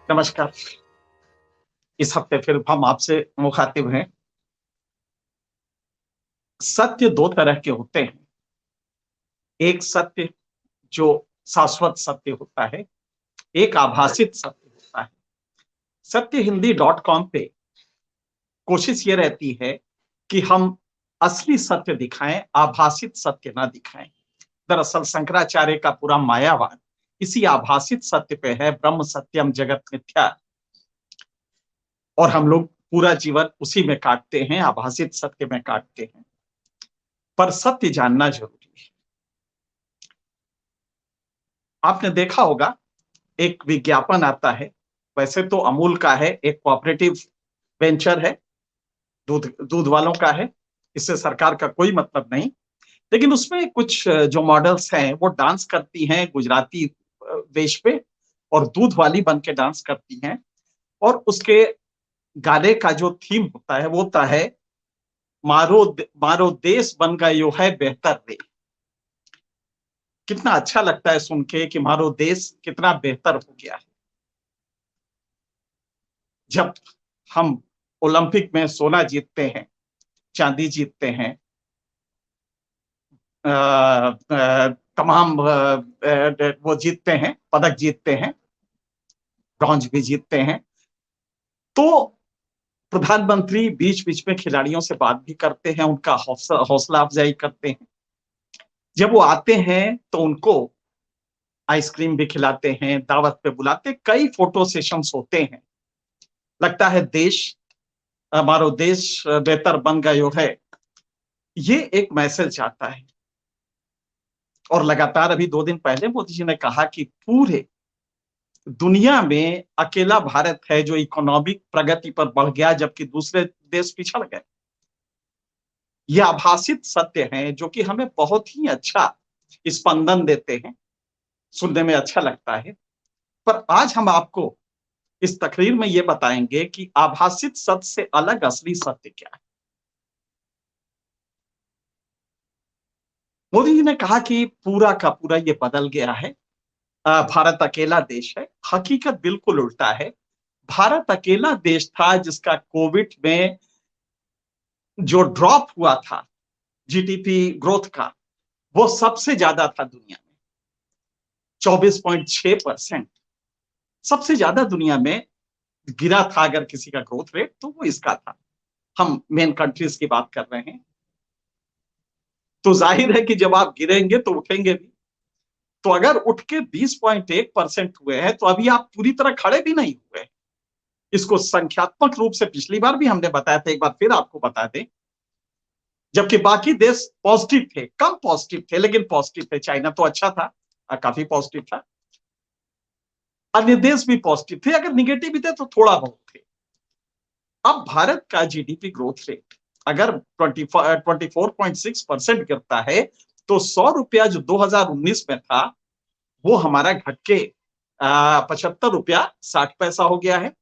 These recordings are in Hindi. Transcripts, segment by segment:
नमस्कार। इस हफ्ते फिर हम आपसे मुखातिब हैं। सत्य 2 तरह के होते हैं। एक सत्य जो शाश्वत सत्य होता है, एक आभासित सत्य होता है। सत्यहिंदी.com पे कोशिश ये रहती है कि हम असली सत्य दिखाएँ, आभासित सत्य ना दिखाएँ। दरअसल शंकराचार्य का पूरा मायावाद इसी आभासित सत्य पे है, ब्रह्म सत्यम जगत मिथ्या। और हम लोग पूरा जीवन उसी में काटते हैं, आभासित सत्य में काटते हैं। पर सत्य जानना ज़रूरी है। आपने देखा होगा, एक विज्ञापन आता है, वैसे तो अमूल का है, एक कोऑपरेटिव वेंचर है, दूध दूध वालों का है, इससे सरकार का कोई मतलब नहीं। लेकिन उसमें कुछ जो मॉडल्स हैं, वो डांस करती हैं गुजराती वेश पे और दूध वाली बन के डांस करती हैं और उसके गाने का जो थीम होता है, वो होता है, मारो देश बन गयो है बेहतर रे। कितना अच्छा लगता है सुन के कि मारो देश कितना बेहतर हो गया है। जब हम ओलंपिक में सोना जीतते हैं, चांदी जीतते हैं, तमाम वो जीतते हैं, पदक जीतते हैं, ब्रॉन्ज भी जीतते हैं, तो प्रधानमंत्री बीच-बीच में खिलाड़ियों से बात भी करते हैं, उनका हौसला अफजाई करते हैं। जब वो आते हैं तो उनको आइसक्रीम भी खिलाते हैं, दावत पे बुलाते, कई फोटो सेशंस होते हैं। लगता है देश, हमारा देश बेहतर बन गयो है। ये एक मैसेज आता है। और लगातार अभी 2 दिन पहले मोदी जी ने कहा कि पूरे दुनिया में अकेला भारत है जो इकोनॉमिक प्रगति पर बढ़ गया जबकि दूसरे देश पिछड़ गए। ये आभासित सत्य हैं जो कि हमें बहुत ही अच्छा स्पंदन देते हैं, सुनने में अच्छा लगता है। पर आज हम आपको इस तकरीर में ये बताएंगे कि आभासित सत्य से अलग असली सत्य क्या है। मोदी जी ने कहा कि पूरा का पूरा ये बदल गया है। भारत अकेला देश है। हकीकत बिल्कुल उल्टा है। भारत अकेला देश था जिसका कोविड में जो ड्रॉप हुआ था जीडीपी ग्रोथ का, वो सबसे ज्यादा था दुनिया में, 24.6%। सबसे ज्यादा दुनिया में गिरा था अगर किसी का ग्रोथ रेट तो वो इसका था। हम मेन कंट्रीज की बात कर रहे हैं। तो जाहिर है कि जब आप गिरेंगे तो उठेंगे भी। तो अगर उठ के 20.1% हुए हैं तो अभी आप पूरी तरह खड़े भी नहीं हुए। इसको संख्यात्मक रूप से पिछली बार भी हमने बताया था, एक बार फिर आपको बता दें। जबकि बाकी देश पॉजिटिव थे, कम पॉजिटिव थे लेकिन पॉजिटिव थे। चाइना तो अच्छा था, काफी पॉजिटिव था। अन्य देश भी पॉजिटिव थे, अगर निगेटिव भी थे तो थोड़ा बहुत थे। अब भारत का जीडीपी ग्रोथ रेट अगर 24.6% गिरता है तो 100 रुपया जो 2019 में था वो हमारा घट के 75 रुपया 60 पैसा हो गया है।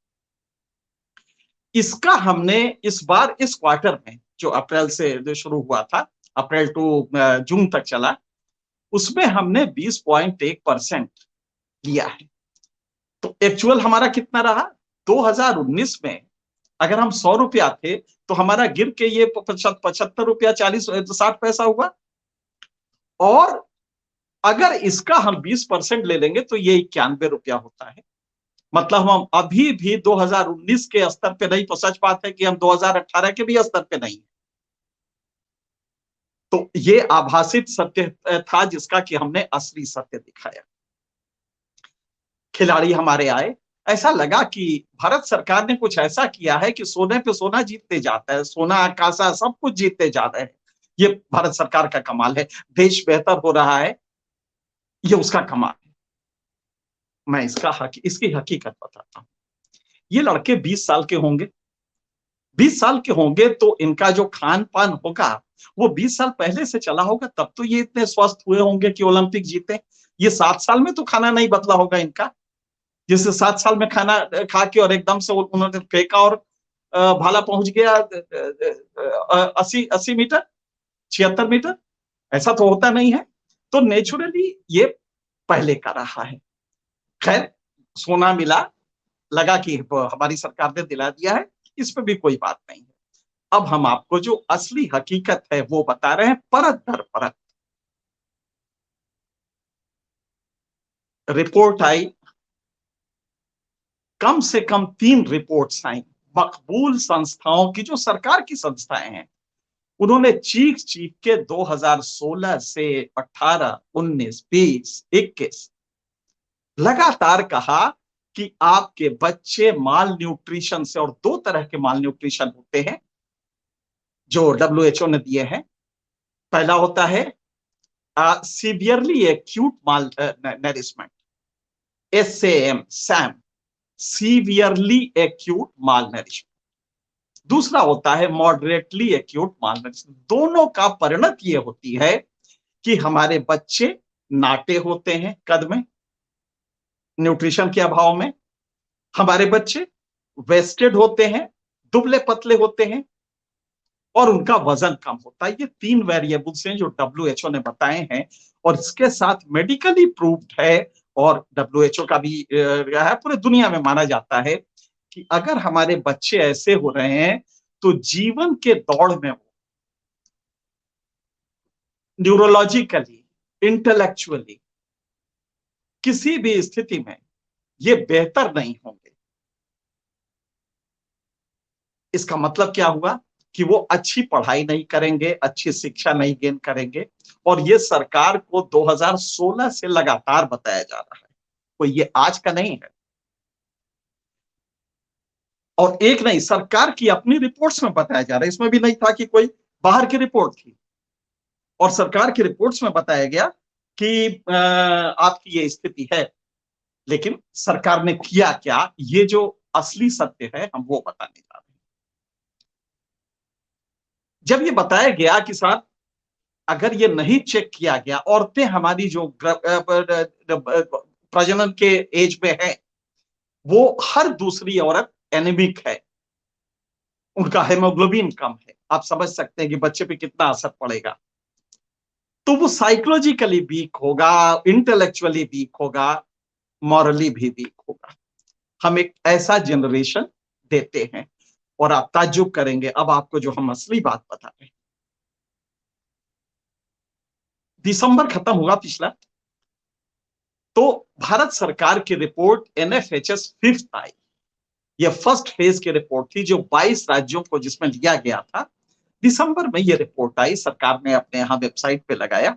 इसका हमने इस बार इस क्वार्टर में जो अप्रैल से जो शुरू हुआ था, अप्रैल टू जून तक चला, उसमें हमने 20.1% लिया है। तो एक्चुअल हमारा कितना रहा? 2019 में अगर हम 100 रुपया थे तो हमारा गिर के ये 75 रुपया 60 पैसा हुआ। और अगर इसका हम 20% ले लेंगे तो ये 91 रुपया होता है। मतलब हम अभी भी 2019 के स्तर पे नहीं, तो सच बात है कि हम 2018 के भी स्तर पे नहीं। तो ये आभासित सत्य था जिसका कि हमने असली सत्य दिखाया। खिलाड़ी हमारे आए, ऐसा लगा कि भारत सरकार ने कुछ ऐसा किया है कि सोने पे सोना जीतते जाता है, सोना कांसा सब कुछ जीतते जा रहे हैं। ये भारत सरकार का कमाल है। देश बेहतर हो रहा है, ये उसका कमाल है। मैं इसकी हकीकत बताता हूँ। ये लड़के 20 साल के होंगे। 20 साल के होंगे तो इनका जो खान पान होगा वो 20 साल पहले से चला होगा, तब तो ये इतने स्वस्थ हुए होंगे कि ओलंपिक जीते। ये 7 साल में तो खाना नहीं बदला होगा इनका। जिससे 7 साल में खाना खा के और एकदम से उन्होंने फेंका और भाला पहुंच गया 80 80 मीटर, 76 मीटर। ऐसा तो होता नहीं है। तो नेचुरली ये पहले का रहा है। खैर, सोना मिला, लगा कि हमारी सरकार ने दिला दिया है, इसमें भी कोई बात नहीं है। अब हम आपको जो असली हकीकत है वो बता रहे हैं, परत दर परत। रिपोर्ट आई, कम से कम 3 रिपोर्ट्स आई मकबूल संस्थाओं की, जो सरकार की संस्थाएं हैं। उन्होंने चीख चीख के 2016 से 18, 19, 20, 21 लगातार कहा कि आपके बच्चे माल न्यूट्रिशन से, और 2 तरह के माल न्यूट्रिशन होते हैं जो डब्ल्यूएचओ ने दिए हैं। पहला होता है severely acute malnourishment, SAM, SAM, severely acute malnourishment. दूसरा होता है मॉडरेटली एक्यूट माल नरिशमेंट। दोनों का परिणत ये होती है कि हमारे बच्चे नाटे होते हैं कद में, न्यूट्रिशन के अभाव में। हमारे बच्चे वेस्टेड होते हैं, दुबले पतले होते हैं, और उनका वजन कम होता है। ये 3 वेरिएबल्स हैं जो डब्ल्यूएचओ ने बताए हैं, और इसके साथ मेडिकली प्रूव्ड है, और डब्ल्यूएचओ का भी है, पूरे दुनिया में माना जाता है कि अगर हमारे बच्चे ऐसे हो रहे हैं तो जीवन के दौड़ में वो न्यूरोलॉजिकली, इंटेलेक्चुअली, किसी भी स्थिति में ये बेहतर नहीं होंगे। इसका मतलब क्या हुआ कि वो अच्छी पढ़ाई नहीं करेंगे, अच्छी शिक्षा नहीं गेन करेंगे। और ये सरकार को 2016 से लगातार बताया जा रहा है, कोई ये आज का नहीं है। और एक नहीं, सरकार की अपनी रिपोर्ट्स में बताया जा रहा है, इसमें भी नहीं था कि कोई बाहर की रिपोर्ट थी। और सरकार की रिपोर्ट्स में बताया गया कि आपकी ये स्थिति है। लेकिन सरकार ने किया क्या, ये जो असली सत्य है हम वो बताने जा रहे हैं। जब ये बताया गया कि साहब अगर ये नहीं चेक किया गया, औरतें हमारी जो प्रजनन के एज में है, वो हर दूसरी औरत एनीमिक है, उनका हेमोग्लोबिन कम है। आप समझ सकते हैं कि बच्चे पे कितना असर पड़ेगा। तो वो साइकोलॉजिकली वीक होगा, इंटेलेक्चुअली वीक होगा, मॉरली भी वीक होगा। हम एक ऐसा जनरेशन देते हैं। और आप ताज्जुब करेंगे, अब आपको जो हम असली बात बता रहे हैं। दिसंबर खत्म हुआ पिछला, तो भारत सरकार की रिपोर्ट NFHS 5th आई। यह फर्स्ट फेज की रिपोर्ट थी जो 22 राज्यों को जिसमें लिया गया था। दिसंबर में यह रिपोर्ट आई, सरकार ने अपने यहां वेबसाइट पे लगाया।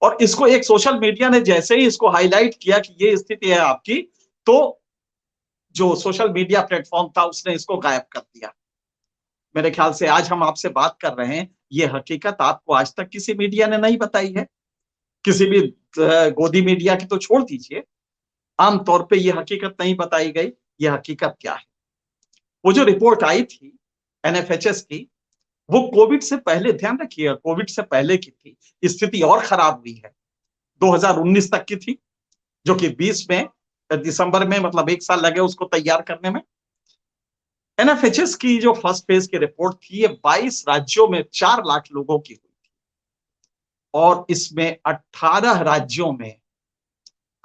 और इसको एक सोशल मीडिया ने जैसे ही इसको हाईलाइट किया कि ये स्थिति है आपकी, तो जो सोशल मीडिया प्लेटफॉर्म था उसने इसको गायब कर दिया। मेरे ख्याल से आज हम आपसे बात कर रहे हैं, ये हकीकत आपको आज तक किसी मीडिया ने नहीं बताई है। किसी भी गोदी मीडिया की तो छोड़ दीजिए, आमतौर पे ये हकीकत नहीं बताई गई। ये हकीकत क्या है? वो जो रिपोर्ट आई थी NFHS की, वो कोविड से पहले, ध्यान रखिए, कोविड से पहले की थी। स्थिति और खराब हुई है, 2019 तक की थी, जो कि 20 में दिसंबर में, मतलब 1 साल लगे उसको तैयार करने में। NFHS की जो फर्स्ट फेज की रिपोर्ट थी, ये 22 राज्यों में 4 लाख लोगों की हुई थी। और इसमें 18 राज्यों में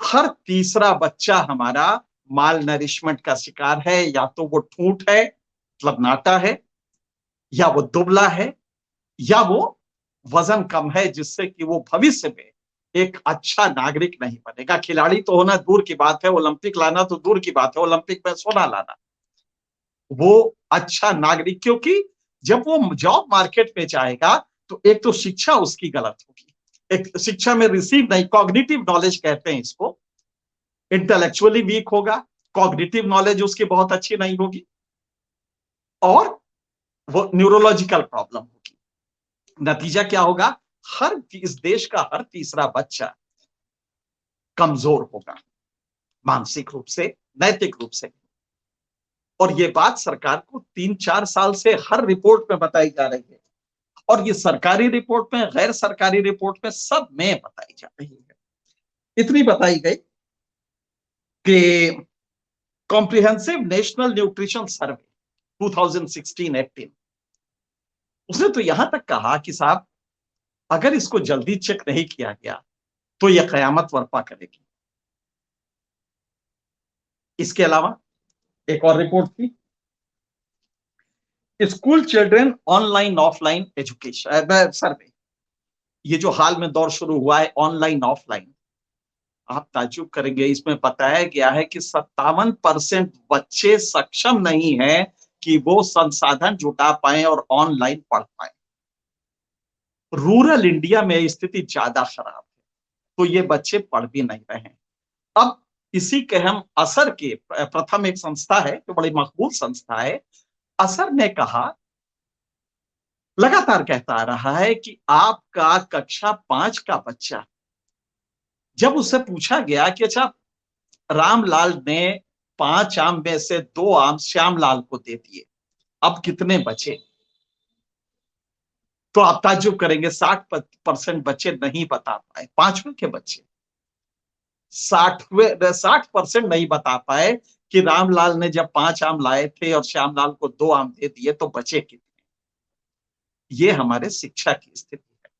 हर तीसरा बच्चा हमारा माल नरिशमेंट का शिकार है। या तो वो ठूंठ है, मतलब नाटा है, या वो दुबला है, या वो वजन कम है, जिससे कि वो भविष्य में एक अच्छा नागरिक नहीं बनेगा। खिलाड़ी तो होना दूर की बात है, ओलंपिक लाना तो दूर की बात है, ओलंपिक में सोना लाना। वो अच्छा नागरिक, क्योंकि जब वो जॉब मार्केट में जाएगा तो एक तो शिक्षा उसकी गलत होगी, एक शिक्षा में रिसीव नहीं, कॉग्निटिव नॉलेज कहते हैं इसको, इंटेलेक्चुअली वीक होगा, कॉग्निटिव नॉलेज उसकी बहुत अच्छी नहीं होगी, और वो न्यूरोलॉजिकल प्रॉब्लम होगी। नतीजा क्या होगा? इस देश का हर तीसरा बच्चा कमजोर होगा, मानसिक रूप से, नैतिक रूप से। और ये बात सरकार को 3-4 साल से हर रिपोर्ट में बताई जा रही है। और ये सरकारी रिपोर्ट में, गैर सरकारी रिपोर्ट में, सब में बताई जा रही है। इतनी बताई गई कि कॉम्प्रिहेंसिव नेशनल न्यूट्रिशन सर्वे 2016-18, उसने तो यहां तक कहा कि साहब अगर इसको जल्दी चेक नहीं किया गया तो यह कयामत बर्पा करेगी। इसके अलावा एक और रिपोर्ट थी, school children online offline education survey. ये जो हाल में दौर शुरू हुआ है ऑनलाइन ऑफलाइन, आप ताज्जुब करेंगे, इसमें बताया गया है कि 57% बच्चे सक्षम नहीं है कि वो संसाधन जुटा पाए और ऑनलाइन पढ़ पाए। रूरल इंडिया में स्थिति ज्यादा खराब है, तो ये बच्चे पढ़ भी नहीं रहे हैं। अब इसी के हम असर के प्रथम एक संस्था है जो बड़ी मकबूल संस्था है, असर ने कहा, लगातार कहता आ रहा है कि आपका कक्षा 5 का बच्चा, जब उससे पूछा गया कि अच्छा रामलाल ने 5 आम में से 2 आम श्यामलाल को दे दिए, अब कितने बचे, तो आप ताज्जुब करेंगे 60% बच्चे नहीं बता पाए। 5वीं के बच्चे 60% नहीं बता पाए कि रामलाल ने जब 5 आम लाए थे और श्यामलाल को 2 आम दे दिए तो बचे कितने। ये हमारे शिक्षा की स्थिति है,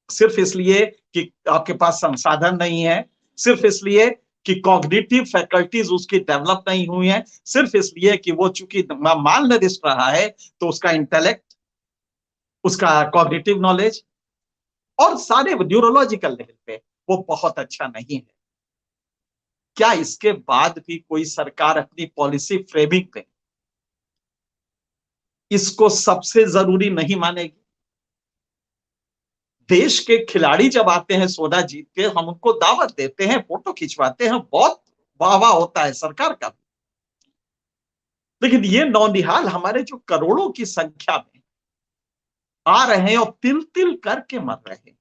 सिर्फ इसलिए कि आपके पास संसाधन नहीं है, सिर्फ इसलिए कि कॉग्निटिव फैकल्टीज उसकी डेवलप नहीं हुई है, सिर्फ इसलिए कि वो चूंकि माल नरिष्ठ रहा है तो उसका इंटेलेक्ट, उसका कॉग्निटिव नॉलेज और सारे न्यूरोलॉजिकल लेवल पे वो बहुत अच्छा नहीं है। क्या इसके बाद भी कोई सरकार अपनी पॉलिसी फ्रेमिंग में इसको सबसे जरूरी नहीं मानेगी? देश के खिलाड़ी जब आते हैं सोना जीत के, हम उनको दावत देते हैं, फोटो खिंचवाते हैं, बहुत वाह वाह होता है सरकार का। लेकिन ये नौनिहाल हमारे जो करोड़ों की संख्या में आ रहे हैं और तिल तिल करके मर रहे हैं,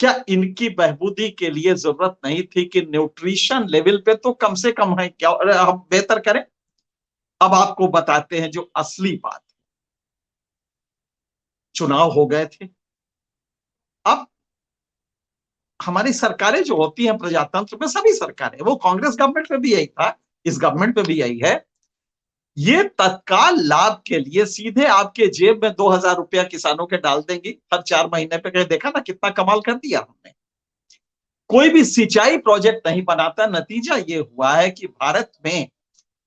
क्या इनकी बहबूदी के लिए जरूरत नहीं थी कि न्यूट्रिशन लेवल पे तो कम से कम है क्या हम बेहतर करें? अब आपको बताते हैं जो असली बात। चुनाव हो गए थे, अब हमारी सरकारें जो होती हैं प्रजातंत्र में, सभी सरकारें, वो कांग्रेस गवर्नमेंट में भी यही था, इस गवर्नमेंट में भी यही है, ये तत्काल लाभ के लिए सीधे आपके जेब में 2,000 रुपया किसानों के डाल देंगी हर 4 महीने पे। कहीं देखा ना कितना कमाल कर दिया हमने। कोई भी सिंचाई प्रोजेक्ट नहीं बनाता। नतीजा ये हुआ है कि भारत में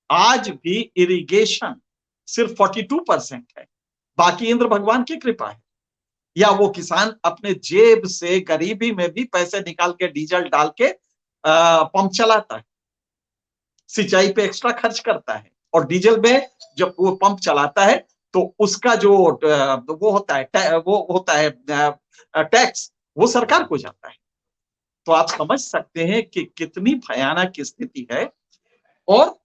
आज भी इरिगेशन सिर्फ 42% है। बाकी इंद्र भगवान की कृपा है, या वो किसान अपने जेब से गरीबी में भी पैसे निकाल के डीजल डाल के पंप चलाता है, सिंचाई पे एक्स्ट्रा खर्च करता है, और डीजल में जब वो पंप चलाता है तो उसका जो वो होता है टैक्स, वो सरकार को जाता है। तो आप समझ सकते हैं कि कितनी भयानक स्थिति है। और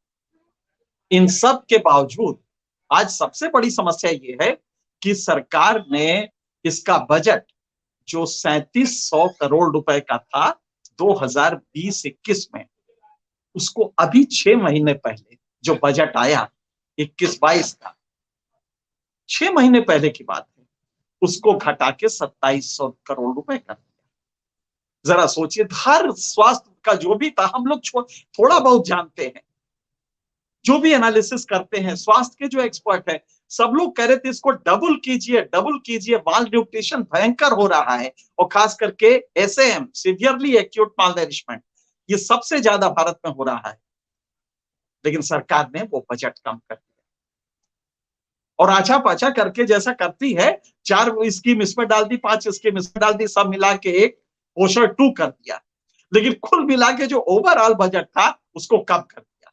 इन सब के बावजूद आज सबसे बड़ी समस्या ये है कि सरकार ने इसका बजट जो 3700 करोड़ रुपए का था 2020-21 में, उसको अभी 6 महीने पहले जो बजट आया 21-22 का, 6 महीने पहले की बात है, उसको घटा के 2700 करोड़ रुपए कर दिया। जरा सोचिए, हर स्वास्थ्य का जो भी था, हम लोग थोड़ा बहुत जानते हैं, जो भी एनालिसिस करते हैं, स्वास्थ्य के जो एक्सपर्ट है, सब लोग कह रहे थे इसको डबल कीजिए, डबल कीजिए, माल न्यूट्रिशन भयंकर हो रहा है, और खास करके एसएएम, सीवियरली एक्यूट माल नरिशमेंट, ये सबसे ज्यादा भारत में हो रहा है। लेकिन सरकार ने वो बजट कम कर दिया और आछा पाछा करके जैसा करती है, 4 स्कीम इसमें डाल दी, 5 स्कीम इसमें डाल दी, सब मिला के एक पोषण 2 कर दिया। लेकिन कुल मिला के जो ओवरऑल बजट था उसको कम कर दिया।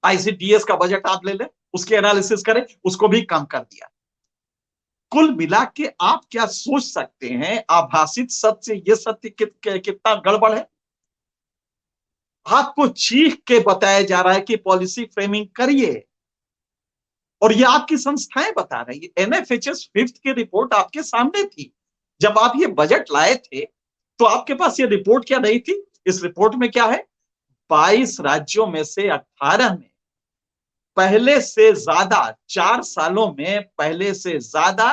आईसीडीएस का बजट आप ले लें, उसके एनालिसिस करें, उसको भी कम कर दिया। कुल मिला के आप क्या सोच सकते हैं आभासित सत्य, ये सत्य कितना गड़बड़ है। आपको चीख के बताया जा रहा है कि पॉलिसी फ्रेमिंग करिए, और ये आपकी संस्थाएं बता रही है। एनएफएचएस 5th की रिपोर्ट आपके सामने थी। जब आप ये बजट लाए थे तो आपके पास ये रिपोर्ट क्या नहीं थी? इस रिपोर्ट में क्या है, 22 राज्यों में से 18 में पहले से ज्यादा, 4 सालों में पहले से ज्यादा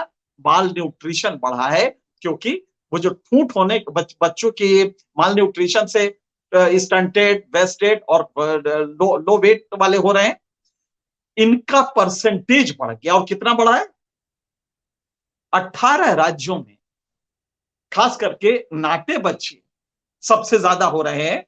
माल न्यूट्रिशन बढ़ा है, क्योंकि वो जो ठूंठ होने बच्चों की माल न्यूट्रिशन से स्टंटेड, वेस्टेड और लो वेट वाले हो रहे हैं, इनका परसेंटेज बढ़ गया। और कितना बढ़ा है? 18 राज्यों में खास करके नाटे बच्चे सबसे ज्यादा हो रहे हैं,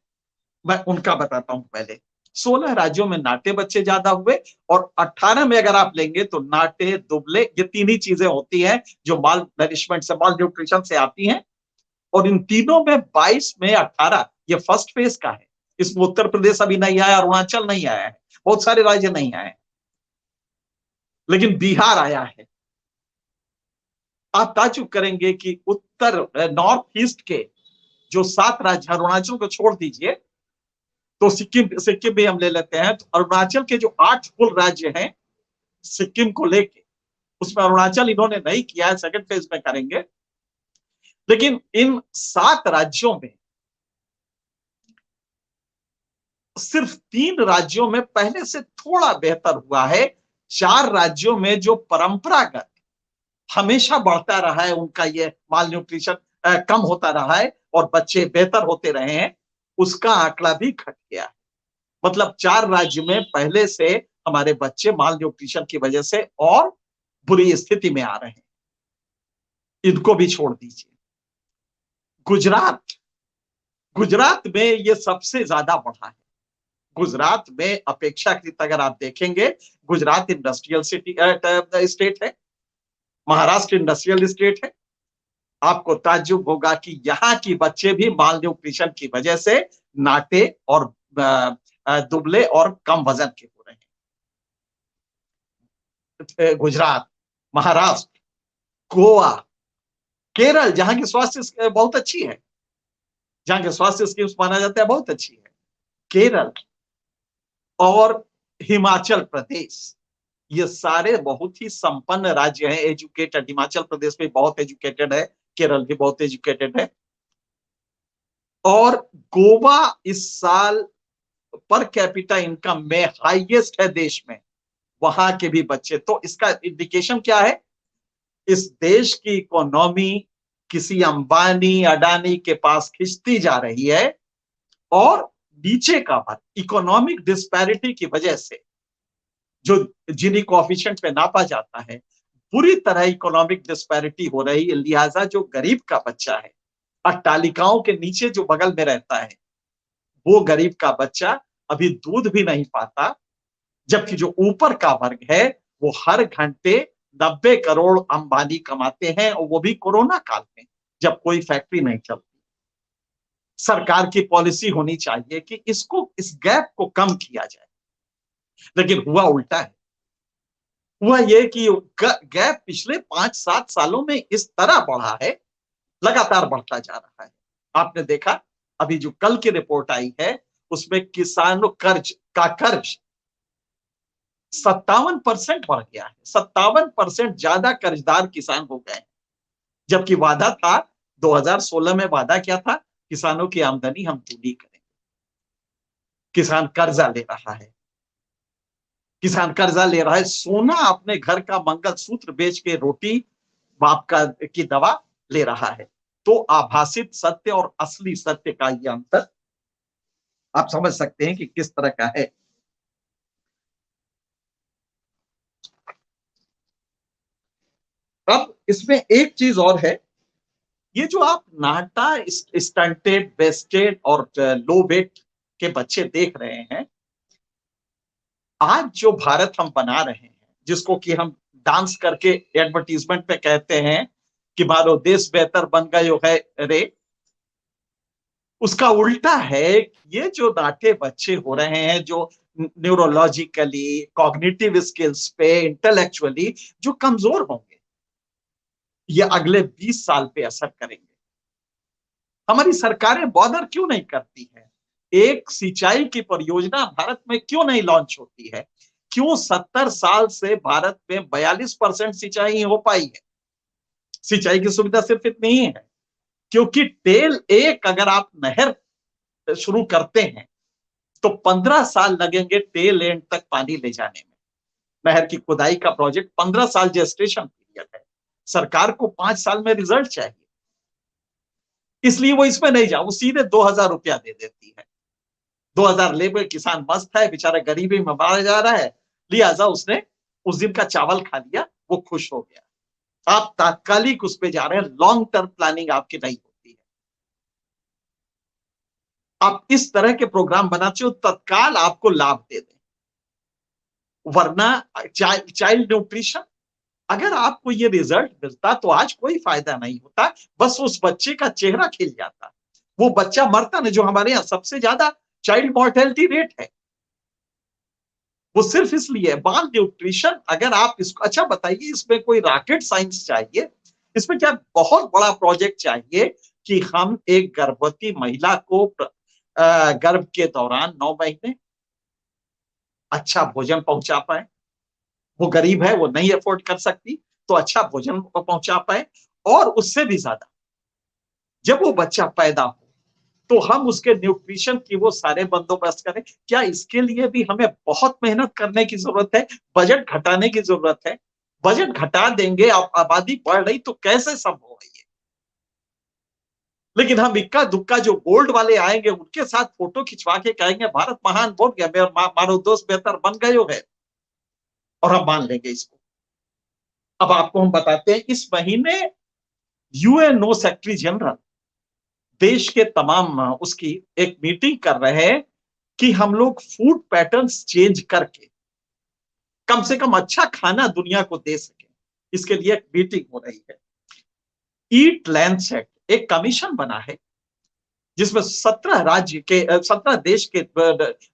मैं उनका बताता हूं पहले। 16 राज्यों में नाटे बच्चे ज्यादा हुए, और 18 में अगर आप लेंगे तो नाटे, दुबले, ये तीन ही चीजें होती हैं जो माल नरिशमेंट से, माल न्यूट्रिशन से आती हैं। और इन तीनों में 22 में 18, ये फर्स्ट फेज का है। इसमें उत्तर प्रदेश अभी नहीं आया, अरुणाचल नहीं आया है, बहुत सारे राज्य नहीं आए, लेकिन बिहार आया है। आप ताज्जुब करेंगे कि उत्तर नॉर्थ ईस्ट के जो 7 राज्य, अरुणाचल को छोड़ दीजिए, तो सिक्किम, सिक्किम भी हम ले लेते हैं, तो अरुणाचल के जो 8 कुल राज्य हैं सिक्किम को लेके, उसमें अरुणाचल इन्होंने नहीं किया है, सेकंड फेज में करेंगे। लेकिन इन 7 राज्यों में सिर्फ 3 राज्यों में पहले से थोड़ा बेहतर हुआ है। 4 राज्यों में जो परंपरागत हमेशा बढ़ता रहा है, उनका ये माल न्यूट्रिशन कम होता रहा है और बच्चे बेहतर होते रहे हैं, उसका आंकड़ा भी घट गया है। मतलब 4 राज्य में पहले से हमारे बच्चे माल न्यूट्रिशन की वजह से और बुरी स्थिति में आ रहे हैं। इनको भी छोड़ दीजिए। गुजरात, गुजरात में ये सबसे ज्यादा बढ़ा है। गुजरात में अपेक्षाकृत अगर आप देखेंगे, गुजरात इंडस्ट्रियल सिटी स्टेट है, महाराष्ट्र इंडस्ट्रियल स्टेट है। आपको ताज्जुब होगा कि यहाँ की बच्चे भी माल न्यूट्रिशन की वजह से नाटे और दुबले और कम वजन के हो रहे हैं। गुजरात, महाराष्ट्र, गोवा, केरल, जहां की स्वास्थ्य बहुत अच्छी है, जहां के स्वास्थ्य स्कीम्स माना जाता है बहुत अच्छी है, केरल और हिमाचल प्रदेश, ये सारे बहुत ही संपन्न राज्य हैं, एजुकेटेड। हिमाचल प्रदेश भी बहुत एजुकेटेड है, केरल भी बहुत एजुकेटेड है। और गोवा इस साल पर कैपिटा इनकम में हाईएस्ट है देश में, वहां के भी बच्चे। तो इसका इंडिकेशन क्या है? इस देश की इकोनॉमी किसी अंबानी अडानी के पास खिंचती जा रही है, और नीचे का भाग इकोनॉमिक डिस्पैरिटी की वजह से, जो जिनी कोएफिशिएंट पे नापा जाता है, पूरी तरह इकोनॉमिक डिस्पैरिटी हो रही है। लिहाजा जो गरीब का बच्चा है, अट्टालिकाओं के नीचे जो बगल में रहता है, वो गरीब का बच्चा अभी दूध भी नहीं पाता, जबकि जो ऊपर का वर्ग है वो हर घंटे 90 करोड़ अंबानी कमाते हैं, और वो भी कोरोना काल में जब कोई फैक्ट्री नहीं चलती। सरकार की पॉलिसी होनी चाहिए कि इसको, इस गैप को कम किया जाए, लेकिन हुआ उल्टा है। हुआ ये कि गैप पिछले 5-7 सालों में इस तरह बढ़ा है, लगातार बढ़ता जा रहा है। आपने देखा अभी जो कल की रिपोर्ट आई है, उसमें किसानों कर्ज 57% बढ़ गया है। 57% ज्यादा कर्जदार किसान हो गए, जबकि वादा था 2016 में, वादा क्या था? किसानों की आमदनी हम दूनी करेंगे। किसान कर्जा ले रहा है, किसान कर्जा ले रहा है, सोना अपने घर का मंगलसूत्र बेच के रोटी, बाप का की दवा ले रहा है। तो आभासित सत्य और असली सत्य का ये अंतर आप समझ सकते हैं कि किस तरह का है। अब इसमें एक चीज और है, ये जो आप नाटा, स्टंटेड, वेस्टेड और लो वेट के बच्चे देख रहे हैं, आज जो भारत हम बना रहे हैं, जिसको कि हम डांस करके एडवर्टीजमेंट पे कहते हैं कि मानो देश बेहतर बन गए है रे, उसका उल्टा है। ये जो नाटे बच्चे हो रहे हैं, जो न्यूरोलॉजिकली, कॉग्निटिव स्किल्स पे, इंटेलेक्चुअली जो कमजोर होंगे, ये अगले 20 साल पे असर करेंगे। हमारी सरकारें बॉदर क्यों नहीं करती है? एक सिंचाई की परियोजना भारत में क्यों नहीं लॉन्च होती है? क्यों 70 साल से भारत में 42% सिंचाई हो पाई है? सिंचाई की सुविधा सिर्फ इतनी ही है क्योंकि टेल एक अगर आप नहर शुरू करते हैं तो 15 साल लगेंगे टेल एंड तक पानी ले जाने में। नहर की खुदाई का प्रोजेक्ट 15 साल जेस्टेशन पीरियड है, सरकार को 5 साल में रिजल्ट चाहिए, इसलिए वो इसमें नहीं जा, वो सीधे 2000 रुपया दे देती है। 2000 लेबर, किसान मस्त है बेचारा, गरीबी में मारा जा रहा है, लिहाजा उसने उस दिन का चावल खा लिया, वो खुश हो गया। आप तात्कालिक उस पे जा रहे हैं, लॉन्ग टर्म प्लानिंग आपकी नहीं होती है। आप इस तरह के प्रोग्राम बनाते हो तत्काल आपको लाभ दे दें, वरना चाइल्ड न्यूट्रिशन, अगर आपको ये रिजल्ट मिलता तो आज कोई फायदा नहीं होता, बस उस बच्चे का चेहरा खिल जाता, वो बच्चा मरता ना, जो हमारे यहाँ सबसे ज्यादा चाइल्ड मॉर्टेलिटी रेट है, वो सिर्फ इसलिए बाल न्यूट्रिशन। अगर आप इसको, अच्छा बताइए, इसमें कोई रॉकेट साइंस चाहिए? इसमें क्या बहुत बड़ा प्रोजेक्ट चाहिए कि हम एक गर्भवती महिला को गर्भ के दौरान 9 महीने अच्छा भोजन पहुंचा पाए? वो गरीब है, वो नहीं अफोर्ड कर सकती, तो अच्छा भोजन पहुंचा पाए, और उससे भी ज्यादा जब वो बच्चा पैदा हो तो हम उसके न्यूट्रिशन की वो सारे बंदोबस्त करें। क्या इसके लिए भी हमें बहुत मेहनत करने की जरूरत है? बजट घटाने की जरूरत है? बजट घटा देंगे, आबादी बढ़ रही तो कैसे संभव है ये? लेकिन हम इक्का दुक्का जो गोल्ड वाले आएंगे उनके साथ फोटो खिंचवा के कहेंगे भारत महान हो गया, मारो दोस्त बेहतर बन गए है, और हम मान लेंगे इसको। अब आपको हम बताते हैं, इस महीने यूएनओ सेक्रेटरी जनरल देश के तमाम उसकी एक मीटिंग कर रहे हैं कि हम लोग फूड पैटर्न्स चेंज करके कम से कम अच्छा खाना दुनिया को दे सके। इसके लिए एक मीटिंग हो रही है। ईट लैंडसेट एक कमीशन बना है जिसमें 17 राज्य के 17 देश के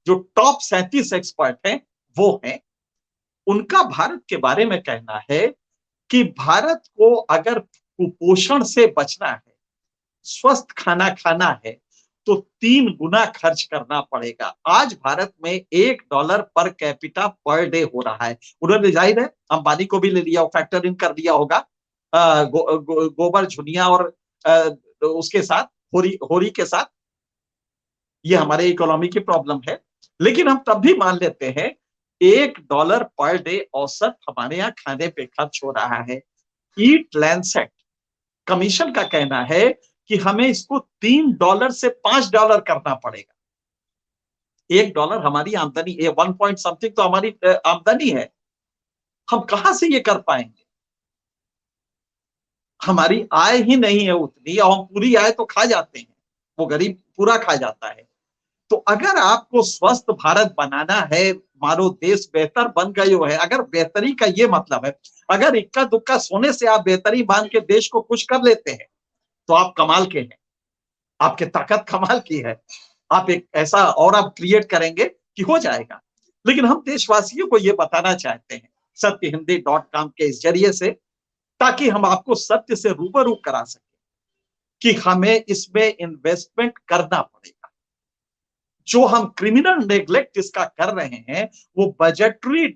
जो टॉप 37 एक्सपर्ट हैं वो हैं। उनका भारत के बारे में कहना है कि भारत को अगर कुपोषण से बचना है, स्वस्थ खाना खाना है, तो 3 गुना खर्च करना पड़ेगा। आज भारत में $1 पर कैपिटा पर डे हो रहा है। उन्होंने जाहिर है अंबानी को भी ले लिया, फैक्टर इन कर लिया होगा गोबर झुनिया और उसके साथ होरी के साथ। ये हमारे इकोनॉमी की प्रॉब्लम है, लेकिन हम तब भी मान लेते हैं $1 पर डे औसत हमारे यहाँ खाने पे खर्च हो रहा है। ईट लैंडसेट कमीशन का कहना है कि हमें इसको $3 से $5 करना पड़ेगा। $1 हमारी आमदनी, 1 पॉइंट समथिंग तो हमारी आमदनी है, हम कहां से ये कर पाएंगे? हमारी आय ही नहीं है उतनी, और हम पूरी आय तो खा जाते हैं, वो गरीब पूरा खा जाता है। तो अगर आपको स्वस्थ भारत बनाना है, मानो देश बेहतर बन गयो है, अगर बेहतरी का ये मतलब है, अगर इक्का दुक्का सोने से आप बेहतरी मान के देश को खुश कर लेते हैं तो आप कमाल के हैं, आपकी ताकत कमाल की है। आप एक ऐसा और आप क्रिएट करेंगे कि हो जाएगा। लेकिन हम देशवासियों को ये बताना चाहते हैं सत्यहिंदी.com के इस जरिए से, ताकि हम आपको सत्य से रूबरू करा सके कि हमें इसमें इन्वेस्टमेंट करना पड़ेगा। जो हम क्रिमिनल नेग्लेक्ट इसका कर रहे हैं, वो बजटरी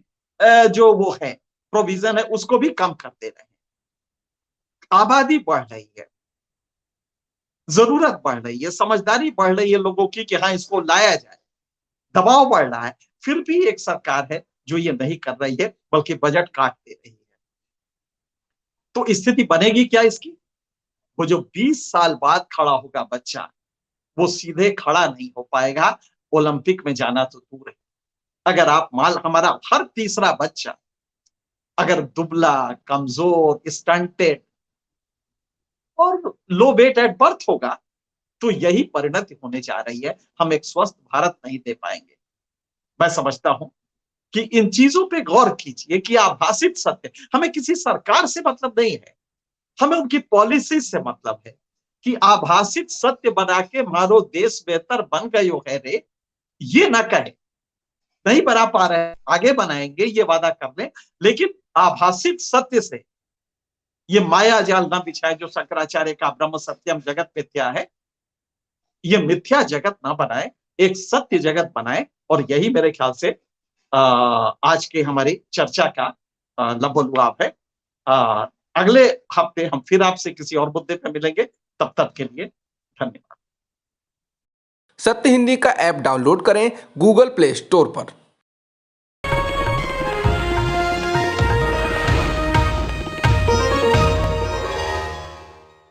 जो वो है प्रोविजन है, उसको भी कम कर दे रहे हैं। आबादी बढ़ रही है, जरूरत बढ़ रही है, समझदारी बढ़ रही है लोगों की कि हाँ इसको लाया जाए, दबाव बढ़ रहा है, फिर भी एक सरकार है जो ये नहीं कर रही है, बल्कि बजट काट दे रही है। तो स्थिति बनेगी क्या इसकी? वो जो 20 साल बाद खड़ा होगा बच्चा, वो सीधे खड़ा नहीं हो पाएगा, ओलंपिक में जाना तो दूर है। अगर आप हमारा हर तीसरा बच्चा अगर दुबला, कमजोर, स्टंटेड और लो वेट एट बर्थ होगा, तो यही परिणति होने जा रही है। हम एक स्वस्थ भारत नहीं दे पाएंगे। मैं समझता हूं कि इन चीजों पे गौर कीजिए कि आभासित सत्य, हमें किसी सरकार से मतलब नहीं है, हमें उनकी पॉलिसी से मतलब है कि आभासित सत्य बना के मारो देश बेहतर बन गयो है रे, ये ना कहे। नहीं बना पा रहे हैं, आगे बनाएंगे, ये वादा कर लें, लेकिन आभासित सत्य से ये माया जाल ना बिछाए जो शंकराचार्य का ब्रह्म सत्यम जगत मिथ्या है। ये मिथ्या जगत ना बनाए, एक सत्य जगत बनाए। और यही मेरे ख्याल से आज के हमारी चर्चा का लबोलुआब है। अगले हफ्ते हम फिर आपसे किसी और मुद्दे पर मिलेंगे। तब तक के लिए धन्यवाद। सत्य हिंदी का ऐप डाउनलोड करें गूगल प्ले स्टोर पर।